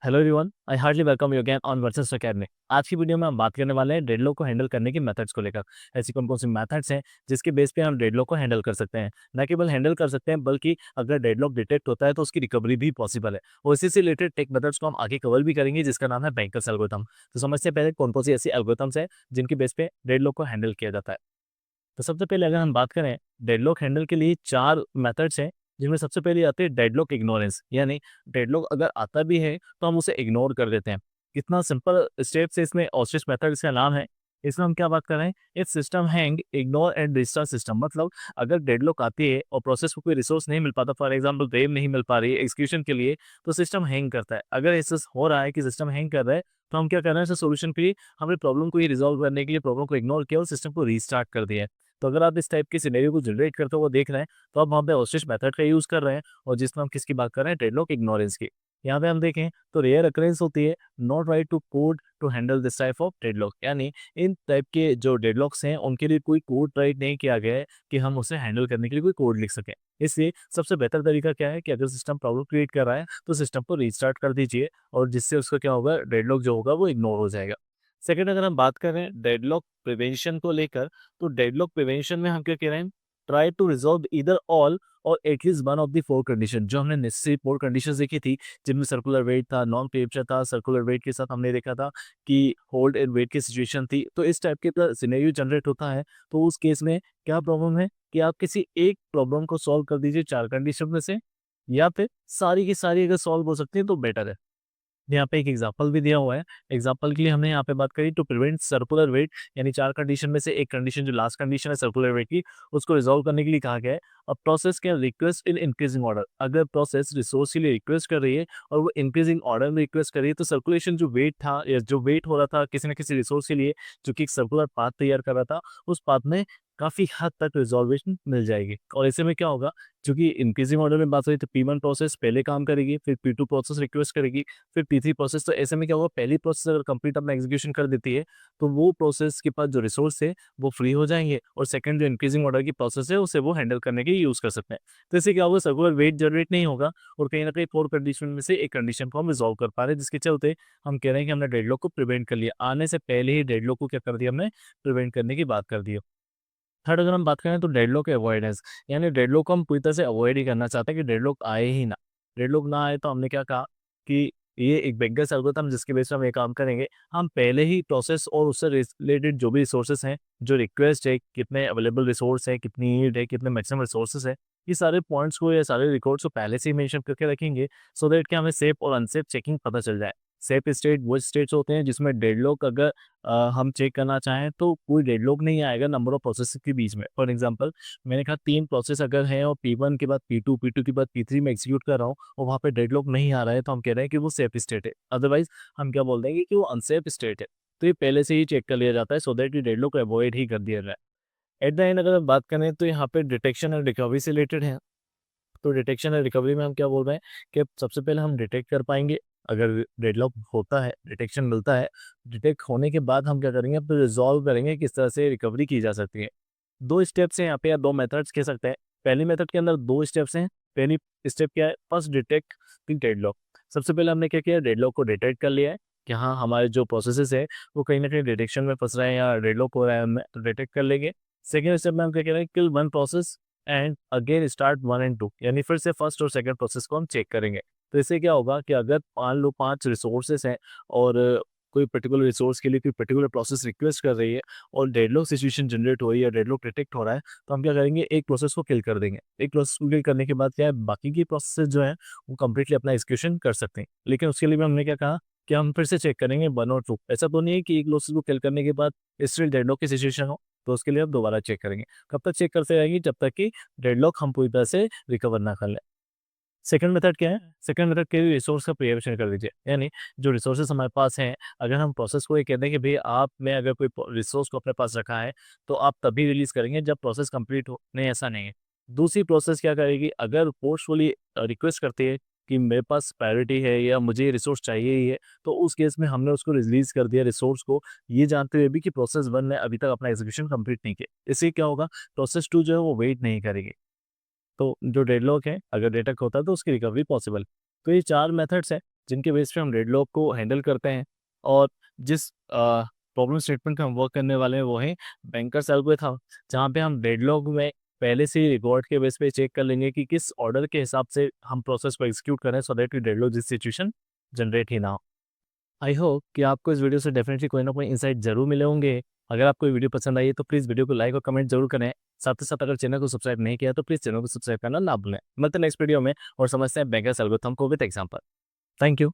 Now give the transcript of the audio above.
Hello everyone, I hardly welcome you again on versus academy. आज की video में हम बात करने वाले हैं डेडलॉक को हैंडल करने की मेथड्स को लेकर। ऐसी कौन कौन सी मेथड्स हैं जिसके बेस पे हम डेडलॉक को हैंडल कर सकते हैं। न केवल हैंडल कर सकते हैं बल्कि अगर डेडलॉक डिटेक्ट होता है तो उसकी रिकवरी भी पॉसिबल है। और इसी से रिलेटेड टेक मेथड्स को हम आगे कवर भी करेंगे जिसका नाम है बैंकर्स एल्गोरिथम। तो समझते हैं पहले कौन कौन सी ऐसी एल्गोरिथम्स हैं जिनके बेस पे डेडलॉक को हैंडल किया जाता है। तो सबसे पहले अगर हम बात करें डेडलॉक हैंडल के लिए 4 मेथड्स हैं जिनमें सबसे पहले आती है डेडलॉक इग्नोरेंस। यानी डेडलॉक अगर आता भी है तो हम उसे इग्नोर कर देते हैं। कितना सिंपल स्टेप्स है इसमें, ऑस्ट्रिच मेथड इसका नाम है। इसमें हम क्या बात कर रहे हैं, if system hang ignore and restart system. मतलब अगर डेडलॉक आती है और प्रोसेस को कोई रिसोर्स नहीं मिल पाता, फॉर एग्जांपल वेव नहीं मिल पा रही है एग्जीक्यूशन के लिए, तो सिस्टम हैंग करता है। अगर ऐसा हो रहा है कि सिस्टम हैंग कर रहा है तो हम क्या कर रहे हैं, सोल्यूशन के लिए हमने प्रॉब्लम को ही रिजॉल्व करने के लिए प्रॉब्लम को इग्नोर किया और सिस्टम को रीस्टार्ट कर दिया है। तो अगर आप इस टाइप के सिनेरियो को जनरेट करते हुए देख रहे हैं तो आप वहाँ पे ऑस्ट्रिच मेथड का यूज़ कर रहे हैं। और जिसमें हम किसकी बात कर रहे हैं, डेडलॉक इग्नोरेंस की। यहाँ पे हम देखें तो रेयर अकरेंस होती है not right to code to handle this type of deadlock. यानी इन टाइप के जो डेडलॉक्स हैं उनके लिए कोई कोड राइट नहीं किया गया है कि हम उसे हैंडल करने के लिए कोई कोड लिख सकें। इसलिए सबसे बेहतर तरीका क्या है कि अगर सिस्टम प्रॉब्लम क्रिएट कर रहा है तो सिस्टम को रीस्टार्ट कर दीजिए और जिससे उसका क्या होगा, डेडलॉक जो होगा वो इग्नोर हो जाएगा। सेकंड, अगर हम बात करें डेडलॉक प्रिवेंशन को लेकर, तो डेडलॉक प्रिवेंशन में हम क्या कह रहे हैं, try to resolve either all और at least one of the four condition. जो हमने नेसेसरी फोर कंडीशंस देखी थी जिनमें सर्कुलर वेट था, नॉन प्रेपचर था, सर्कुलर वेट के साथ हमने देखा था कि होल्ड एंड वेट की सिचुएशन थी। तो इस टाइप के सिनेरियो जनरेट होता है तो उस केस में क्या प्रॉब्लम है कि आप किसी एक प्रॉब्लम को सॉल्व कर दीजिए 4 कंडीशन में से, या फिर सारी की सारी अगर सॉल्व हो सकती है तो बेटर है। यहाँ पे एक एग्जांपल भी दिया हुआ है। एग्जांपल के लिए हमने यहाँ पे बात करी टू प्रिवेंट सर्कुलर वेट, यानी 4 कंडीशन में से एक कंडीशन जो लास्ट कंडीशन है सर्कुलर वेट की, उसको रिजॉल्व करने के लिए कहा गया है a process can request in increasing order. अगर प्रोसेस रिसोर्स के लिए रिक्वेस्ट कर रही है और वो इंक्रीजिंग ऑर्डर में रिक्वेस्ट कर रही है तो सर्कुलेशन जो वेट था या जो वेट हो रहा था किसी न किसी रिसोर्स के लिए जो कि एक सर्कुलर पाथ तैयार कर रहा था, उस पाथ में काफ़ी हद तक रिजॉल्वेशन मिल जाएगी। और ऐसे में क्या होगा, क्योंकि इंक्रीजिंग ऑर्डर में बात हो रही तो P1 प्रोसेस पहले काम करेगी, फिर P2 प्रोसेस रिक्वेस्ट करेगी, फिर P3 प्रोसेस। तो ऐसे में क्या होगा, पहली प्रोसेस अगर कंप्लीट अपना एग्जीक्यूशन कर देती है तो वो प्रोसेस के पास जो रिसोर्स है वो फ्री हो जाएंगे और सेकंड जो इंक्रीजिंग ऑर्डर की प्रोसेस है उसे वो हैंडल करने के लिए यूज कर सकते हैं। तो इससे क्या होगा, सर्कुलर वेट जनरेट नहीं होगा और कहीं ना कहीं 4 कंडीशन में से एक कंडीशन को हम रिजॉल्व कर पा रहे हैं, जिसके चलते हम कह रहे हैं कि हमने डेडलॉक को प्रिवेंट कर लिया। आने से पहले ही डेडलॉक को क्या कर दिया, हमने प्रिवेंट करने की बात कर दी है। थर्ड, अगर हम बात करें तो डेडलॉक अवॉइडेंस, यानी डेडलॉक को हम पूरी तरह से अवॉइड ही करना चाहते हैं कि डेडलॉक आए ही ना। डेडलॉक ना आए तो हमने क्या कहा कि ये एक बेगस एल्गोरिथम जिसके बेस पे हम ये काम करेंगे, हम पहले ही प्रोसेस और उससे रिलेटेड जो भी रिसोर्सेज हैं, जो रिक्वेस्ट है, कितने अवेलेबल रिसोर्स है, कितनी नीड है, कितने मैक्सिमम रिसोर्सेज है, ये सारे पॉइंट्स को या सारे रिकॉर्ड्स को पहले से ही मेंशन करके रखेंगे सो दैट कि हमें सेफ और अनसेफ चेकिंग पता चल जाए। सेफ स्टेट वो स्टेट्स होते हैं जिसमें डेडलॉक अगर हम चेक करना चाहें तो कोई डेडलॉक नहीं आएगा नंबर ऑफ प्रोसेस के बीच में। फॉर एग्जांपल मैंने कहा 3 प्रोसेस अगर हैं और P1 के बाद P2, P2 के बाद P3 में एग्जीक्यूट कर रहा हूँ और वहाँ पे डेडलॉक नहीं आ रहा है तो हम कह रहे हैं कि वो सेफ स्टेट है। अदरवाइज हम क्या बोल देंगे कि वो अनसेफ स्टेट है। तो ये पहले से ही चेक कर लिया जाता है सो दैट ये डेडलॉक अवॉइड ही कर दिया जाए। एट द एंड अगर हम बात करें तो यहाँ पे डिटेक्शन एंड रिकवरी से रिलेटेड है। तो डिटेक्शन एंड रिकवरी में हम क्या बोल रहे हैं कि सबसे पहले हम डिटेक्ट कर पाएंगे अगर डेडलॉक होता है, डिटेक्शन मिलता है। डिटेक्ट होने के बाद हम क्या करेंगे, अब रिजॉल्व करेंगे किस तरह से रिकवरी की जा सकती है। 2 स्टेप्स हैं यहाँ पे या 2 मेथड्स कह सकते हैं। पहली मेथड के अंदर 2 स्टेप्स हैं। पहली स्टेप क्या है, फर्स्ट डिटेक्ट द डेडलॉक। सबसे पहले हमने क्या किया, डेडलॉक को डिटेक्ट कर लिया है कि हाँ हमारे जो प्रोसेसेस है वो कहीं ना कहीं डिटेक्शन में फंस रहे हैं या डेडलॉक हो रहा है, हम डिटेक्ट कर लेंगे। सेकेंड स्टेप में हम क्या कह रहे हैं, kill one process and again start 1 and 2, यानी फिर से फर्स्ट और सेकंड प्रोसेस को हम चेक करेंगे। तो इससे क्या होगा कि अगर मान लो 5 रिसोर्सेस हैं और कोई पर्टिकुलर रिसोर्स के लिए कोई पर्टिकुलर प्रोसेस रिक्वेस्ट कर रही है और डेडलॉक सिचुएशन जनरेट हो रही है, डेडलॉक डिटेक्ट हो रहा है, तो हम क्या करेंगे, एक प्रोसेस को किल कर देंगे। एक प्रोसेस को किल करने के बाद क्या है, बाकी की प्रोसेस जो है वो कंप्लीटली अपना एग्जीक्यूशन कर सकते हैं। लेकिन उसके लिए भी हमने क्या कहा कि हम फिर से चेक करेंगे 1 और 2। ऐसा तो नहीं है कि एक प्रोसेस को किल करने के बाद स्टिल डेडलॉक की सिचुएशन हो, तो उसके लिए हम दोबारा चेक करेंगे। कब तक चेक करते रहेंगे, जब तक कि डेडलॉक हम पूरी तरह से रिकवर ना कर लें। सेकंड मेथड क्या है, सेकंड मेथड के लिए रिसोर्स का प्रिवेंशन कर दीजिए। यानी जो रिसोर्सेज हमारे पास हैं, अगर हम प्रोसेस को ये कहते हैं कि भाई आपने अगर कोई रिसोर्स को अपने पास रखा है तो आप तभी रिलीज करेंगे जब प्रोसेस कंप्लीट हो। नहीं, ऐसा नहीं है। दूसरी प्रोसेस क्या करेगी, अगर फोर्सफुली रिक्वेस्ट करती है कि मेरे पास प्रायोरिटी है या मुझे ये रिसोर्स चाहिए ही है, तो उस केस में हमने उसको रिलीज कर दिया रिसोर्स को, ये जानते हुए भी कि प्रोसेस 1 ने अभी तक अपना एग्जीक्यूशन कंप्लीट नहीं किया। इससे क्या होगा, प्रोसेस 2 जो है वो वेट नहीं करेगी। तो जो डेडलॉक है अगर डिटेक्ट होता है तो उसकी रिकवरी पॉसिबल। तो ये 4 मेथड्स हैं। जिनके बेस पे हम डेडलॉक को हैंडल करते हैं। और जिस प्रॉब्लम स्टेटमेंट पे हम वर्क करने वाले हैं वो है बैंकर्स एल्गोरिथम, जहाँ पे हम डेडलॉक में पहले से ही रिकॉर्ड के बेस पे चेक कर लेंगे कि किस ऑर्डर के हिसाब से हम प्रोसेस को एग्जीक्यूट करें, so that we deadlock this situation generate ही ना हो। आई होप कि आपको इस वीडियो से डेफिनेटली कोई ना कोई इंसाइट जरूर मिले होंगे। अगर आपको ये वीडियो पसंद आई है तो प्लीज़ वीडियो को लाइक और कमेंट जरूर करें। साथ ही साथ अगर चैनल को सब्सक्राइब नहीं किया तो प्लीज़ चैनल को सब्सक्राइब करना ना भूलें। मिलते हैं नेक्स्ट वीडियो में और समझते हैं बैंकर्स एल्गोरिथम को विद एग्जांपल। Thank you.